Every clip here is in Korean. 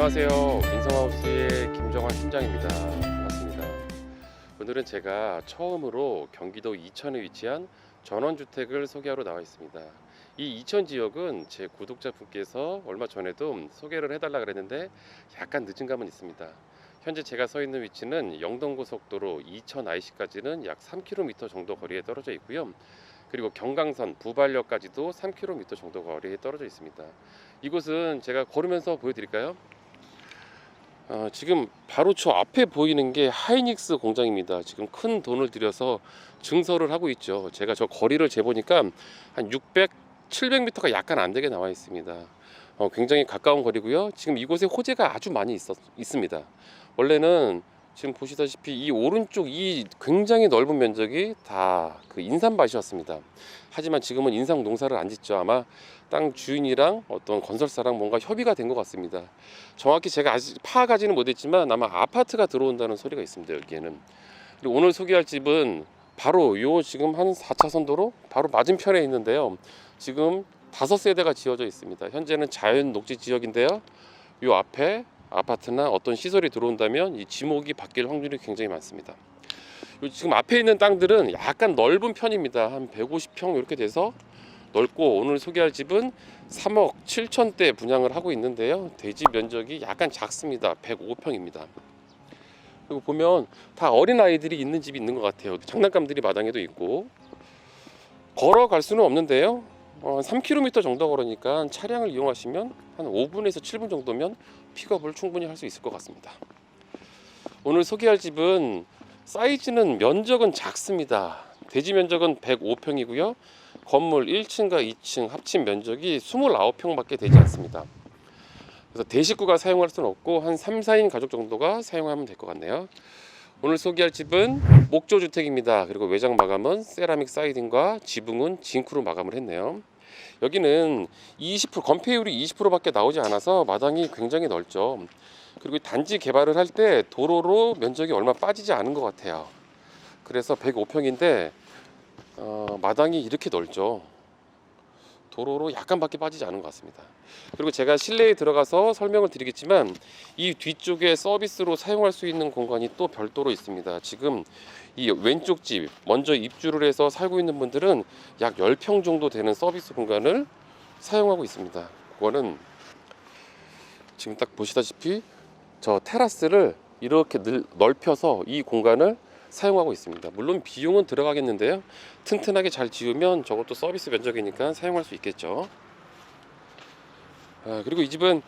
안녕하세요. 민성하우스의 김정환 팀장입니다. 반갑습니다. 오늘은 제가 처음으로 경기도 이천에 위치한 전원주택을 소개하러 나와 있습니다. 이 이천 지역은 제 구독자분께서 얼마 전에도 소개를 해달라 그랬는데 약간 늦은 감은 있습니다. 현재 제가 서 있는 위치는 영동고속도로 이천 IC까지는 약 3km 정도 거리에 떨어져 있고요. 그리고 경강선 부발역까지도 3km 정도 거리에 떨어져 있습니다. 이곳은 제가 걸으면서 보여드릴까요? 지금 바로 저 앞에 보이는 게 하이닉스 공장입니다. 지금 큰 돈을 들여서 증설을 하고 있죠. 제가 저 거리를 재보니까 한 600, 700m가 약간 안 되게 나와 있습니다. 굉장히 가까운 거리고요. 지금 이곳에 호재가 아주 많이 있습니다. 원래는 지금 보시다시피 이 오른쪽 이 굉장히 넓은 면적이 다 그 인삼밭이었습니다. 하지만 지금은 인삼 농사를 안 짓죠. 아마 땅 주인이랑 어떤 건설사랑 뭔가 협의가 된 것 같습니다. 정확히 제가 아직 파악하지는 못했지만 아마 아파트가 들어온다는 소리가 있습니다. 여기에는. 그리고 오늘 소개할 집은 바로 요 지금 한 4차선 도로 바로 맞은편에 있는데요. 지금 5세대가 지어져 있습니다. 현재는 자연 녹지 지역인데요. 요 앞에 아파트나 어떤 시설이 들어온다면 이 지목이 바뀔 확률이 굉장히 많습니다. 지금 앞에 있는 땅들은 약간 넓은 편입니다. 한 150평 이렇게 돼서 넓고, 오늘 소개할 집은 3억 7천대 분양을 하고 있는데요. 대지 면적이 약간 작습니다. 105평입니다. 그리고 보면 다 어린아이들이 있는 집이 있는 것 같아요. 장난감들이 마당에도 있고. 걸어갈 수는 없는데요. 3km 정도 걸으니까 차량을 이용하시면 한 5분에서 7분 정도면 픽업을 충분히 할 수 있을 것 같습니다. 오늘 소개할 집은 사이즈는 면적은 작습니다. 대지 면적은 105평이고요. 건물 1층과 2층 합친 면적이 29평밖에 되지 않습니다. 그래서 대식구가 사용할 수는 없고 한 3, 4인 가족 정도가 사용하면 될 것 같네요. 오늘 소개할 집은 목조주택입니다. 그리고 외장 마감은 세라믹 사이딩과 지붕은 징크로 마감을 했네요. 여기는 20% 건폐율이 20%밖에 나오지 않아서 마당이 굉장히 넓죠. 그리고 단지 개발을 할 때 도로로 면적이 얼마 빠지지 않은 것 같아요. 그래서 105평인데 마당이 이렇게 넓죠. 도로로 약간밖에 빠지지 않은 것 같습니다. 그리고 제가 실내에 들어가서 설명을 드리겠지만 이 뒤쪽에 서비스로 사용할 수 있는 공간이 또 별도로 있습니다. 지금 이 왼쪽 집 먼저 입주를 해서 살고 있는 분들은 약 10평 정도 되는 서비스 공간을 사용하고 있습니다. 그거는 지금 딱 보시다시피 저 테라스를 이렇게 넓혀서 이 공간을 사용하고 있습니다. 물론 비용은 들어가겠는데요. 튼튼하게 잘 지으면 저것도 서비스 면적이니까 사용할 수 있겠죠. 그리고 이 집은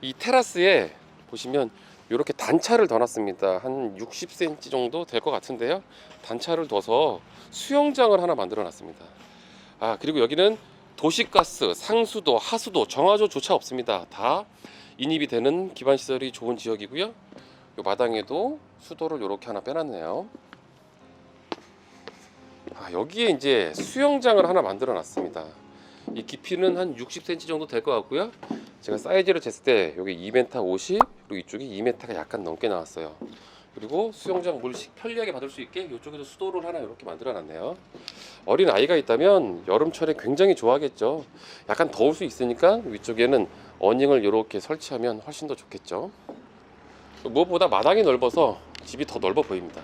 이 테라스에 보시면 이렇게 단차를 더 놨습니다. 한 60cm 정도 될 것 같은데요. 단차를 둬서 수영장을 하나 만들어 놨습니다. 그리고 여기는 도시가스, 상수도, 하수도, 정화조조차 없습니다. 다 인입이 되는 기반시설이 좋은 지역이고요. 요 마당에도 수도를 이렇게 하나 빼놨네요. 여기에 이제 수영장을 하나 만들어 놨습니다. 이 깊이는 한 60cm 정도 될 것 같고요. 제가 사이즈를 쟀을 때 여기 2m 50, 그리고 이쪽이 2m가 약간 넘게 나왔어요. 그리고 수영장 물 편리하게 받을 수 있게 이쪽에도 수도를 하나 이렇게 만들어 놨네요. 어린 아이가 있다면 여름철에 굉장히 좋아하겠죠. 약간 더울 수 있으니까 위쪽에는 어닝을 이렇게 설치하면 훨씬 더 좋겠죠. 무엇보다 마당이 넓어서 집이 더 넓어 보입니다.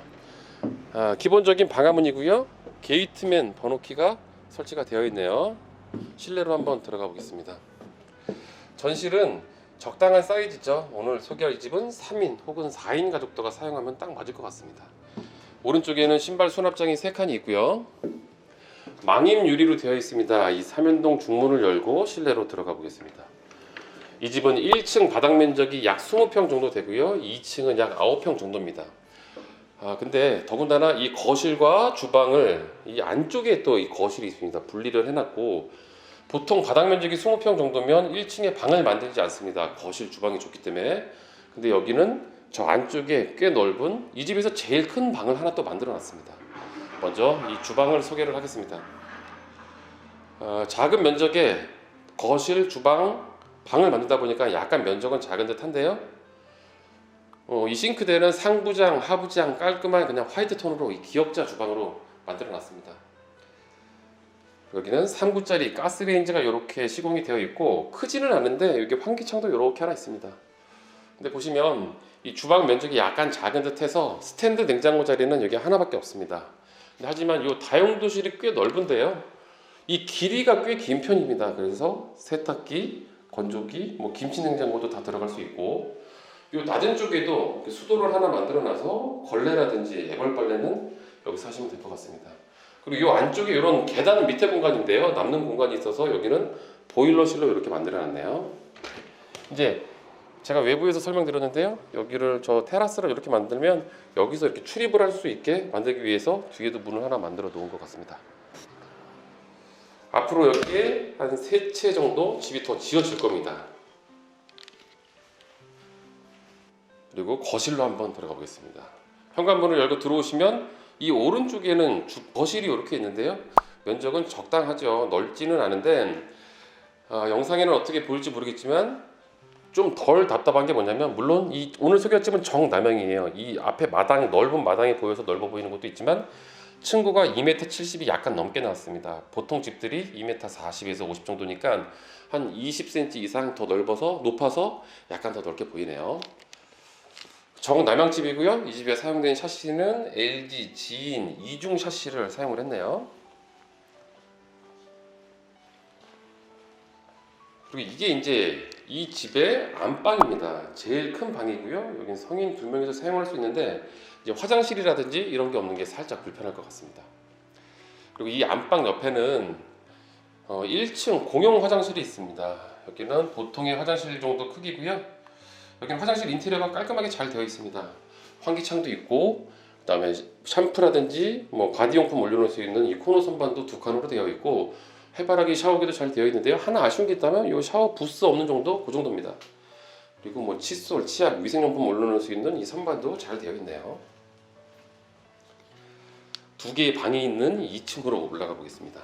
기본적인 방화문이고요. 게이트맨 번호키가 설치가 되어 있네요. 실내로 한번 들어가 보겠습니다. 전실은 적당한 사이즈죠. 오늘 소개할 집은 3인 혹은 4인 가족도가 사용하면 딱 맞을 것 같습니다. 오른쪽에는 신발 수납장이 3칸이 있고요. 망임 유리로 되어 있습니다. 이 삼연동 중문을 열고 실내로 들어가 보겠습니다. 이 집은 1층 바닥 면적이 약 20평 정도 되고요. 2층은 약 9평 정도입니다. 근데 더군다나 이 거실과 주방을 이 안쪽에 또 이 거실이 있습니다. 분리를 해놨고, 보통 바닥 면적이 20평 정도면 1층에 방을 만들지 않습니다. 거실, 주방이 좋기 때문에. 근데 여기는 저 안쪽에 꽤 넓은, 이 집에서 제일 큰 방을 하나 또 만들어 놨습니다. 먼저 이 주방을 소개를 하겠습니다. 작은 면적의 거실, 주방, 방을 만들다 보니까 약간 면적은 작은 듯 한데요. 이 싱크대는 상부장, 하부장 깔끔한 그냥 화이트 톤으로 이 기역자 주방으로 만들어 놨습니다. 여기는 3구짜리 가스레인지가 이렇게 시공이 되어 있고, 크지는 않은데 여기 환기창도 이렇게 하나 있습니다. 근데 보시면 이 주방 면적이 약간 작은 듯해서 스탠드 냉장고 자리는 여기 하나밖에 없습니다. 근데 하지만 이 다용도실이 꽤 넓은데요. 이 길이가 꽤 긴 편입니다. 그래서 세탁기, 건조기, 뭐 김치 냉장고도 다 들어갈 수 있고, 이 낮은 쪽에도 이렇게 수도를 하나 만들어놔서 걸레라든지 애벌빨래는 여기서 하시면 될 것 같습니다. 그리고 이 안쪽에 이런 계단 밑에 공간인데요. 남는 공간이 있어서 여기는 보일러실로 이렇게 만들어놨네요. 이제 제가 외부에서 설명드렸는데요. 여기를 저 테라스를 이렇게 만들면 여기서 이렇게 출입을 할 수 있게 만들기 위해서 뒤에도 문을 하나 만들어 놓은 것 같습니다. 앞으로 여기에 한 3채 정도 집이 더 지어질 겁니다. 그리고 거실로 한번 들어가 보겠습니다. 현관문을 열고 들어오시면 이 오른쪽에는 거실이 이렇게 있는데요. 면적은 적당하죠. 넓지는 않은데 영상에는 어떻게 보일지 모르겠지만 좀 덜 답답한 게 뭐냐면, 물론 이 오늘 소개할 집은 정남향이에요. 이 앞에 마당이 넓은 마당이 보여서 넓어 보이는 것도 있지만 층고가 2m 70이 약간 넘게 나왔습니다. 보통 집들이 2m 40에서 50 정도니까 한 20cm 이상 더 넓어서 높아서 약간 더 넓게 보이네요. 정남향 집이고요. 이 집에 사용된 샤시는 LG 지인 2중 샤시를 사용을 했네요. 그리고 이게 이제 이 집의 안방입니다. 제일 큰 방이고요. 여긴 성인 2명이서 사용할 수 있는데 이제 화장실이라든지 이런 게 없는 게 살짝 불편할 것 같습니다. 그리고 이 안방 옆에는 1층 공용 화장실이 있습니다. 여기는 보통의 화장실 정도 크기고요. 여기는 화장실 인테리어가 깔끔하게 잘 되어 있습니다. 환기창도 있고, 그다음에 샴푸라든지 뭐 바디용품 올려놓을 수 있는 이 코너 선반도 2칸으로 되어 있고, 해바라기 샤워기도 잘 되어 있는데요. 하나 아쉬운 게 있다면 이 샤워 부스 없는 정도, 그 정도입니다. 그리고 뭐 칫솔, 치약, 위생용품 올려놓을 수 있는 이 선반도 잘 되어 있네요. 2개의 방이 있는 2층으로 올라가 보겠습니다.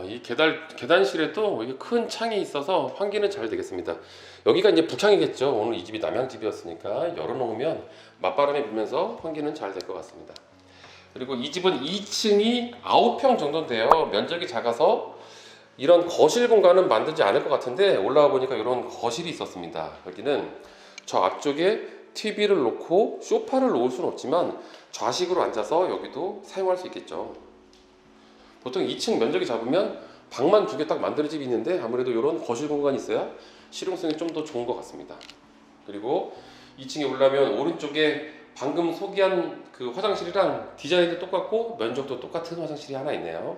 이 계단실에도 이게 큰 창이 있어서 환기는 잘 되겠습니다. 여기가 이제 북창이겠죠. 오늘 이 집이 남향 집이었으니까 열어놓으면 맞바람이 불면서 환기는 잘 될 것 같습니다. 그리고 이 집은 2층이 9평 정도인데요. 면적이 작아서 이런 거실 공간은 만들지 않을 것 같은데 올라와 보니까 이런 거실이 있었습니다. 여기는 저 앞쪽에 TV를 놓고 소파를 놓을 수는 없지만 좌식으로 앉아서 여기도 사용할 수 있겠죠. 보통 2층 면적이 작으면 방만 2개 딱 만드는 집이 있는데 아무래도 이런 거실 공간이 있어야 실용성이 좀 더 좋은 것 같습니다. 그리고 2층에 올라면 오른쪽에 방금 소개한 그 화장실이랑 디자인도 똑같고 면적도 똑같은 화장실이 하나 있네요.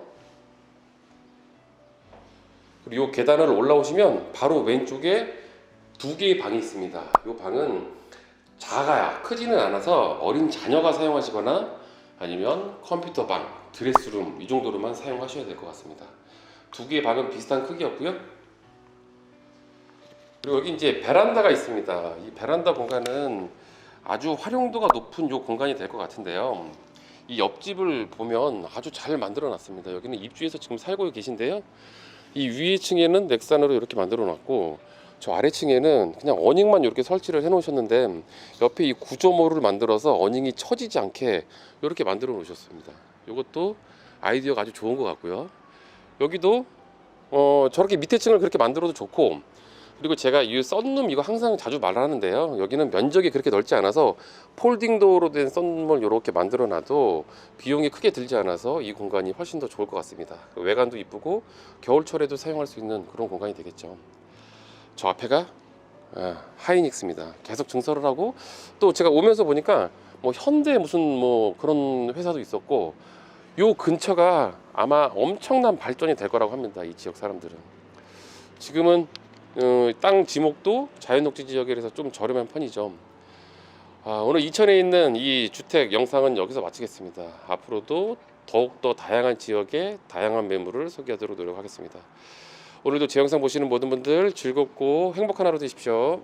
그리고 이 계단을 올라오시면 바로 왼쪽에 2개의 방이 있습니다. 이 방은 작아요. 크지는 않아서 어린 자녀가 사용하시거나 아니면 컴퓨터 방, 드레스룸 이 정도로만 사용하셔야 될 것 같습니다. 2개의 방은 비슷한 크기였고요. 그리고 여기 이제 베란다가 있습니다. 이 베란다 공간은 아주 활용도가 높은 요 공간이 될 것 같은데요. 이 옆집을 보면 아주 잘 만들어 놨습니다. 여기는 입주해서 지금 살고 계신데요. 이 위에 층에는 넥산으로 이렇게 만들어 놨고, 저 아래층에는 그냥 어닝만 이렇게 설치를 해 놓으셨는데 옆에 이 구조모를 만들어서 어닝이 처지지 않게 이렇게 만들어 놓으셨습니다. 이것도 아이디어가 아주 좋은 것 같고요. 여기도 저렇게 밑에 층을 그렇게 만들어도 좋고, 그리고 제가 이 썬룸 이거 항상 자주 말하는데요. 여기는 면적이 그렇게 넓지 않아서 폴딩 도어로 된 썬룸을 이렇게 만들어 놔도 비용이 크게 들지 않아서 이 공간이 훨씬 더 좋을 것 같습니다. 외관도 이쁘고 겨울철에도 사용할 수 있는 그런 공간이 되겠죠. 저 앞에가 하이닉스입니다. 계속 증설을 하고, 또 제가 오면서 보니까 뭐 현대 무슨 뭐 그런 회사도 있었고, 요 근처가 아마 엄청난 발전이 될 거라고 합니다. 이 지역 사람들은 지금은 땅 지목도 자연녹지 지역이라서 좀 저렴한 편이죠. 오늘 이천에 있는 이 주택 영상은 여기서 마치겠습니다. 앞으로도 더욱더 다양한 지역의 다양한 매물을 소개하도록 노력하겠습니다. 오늘도 제 영상 보시는 모든 분들 즐겁고 행복한 하루 되십시오.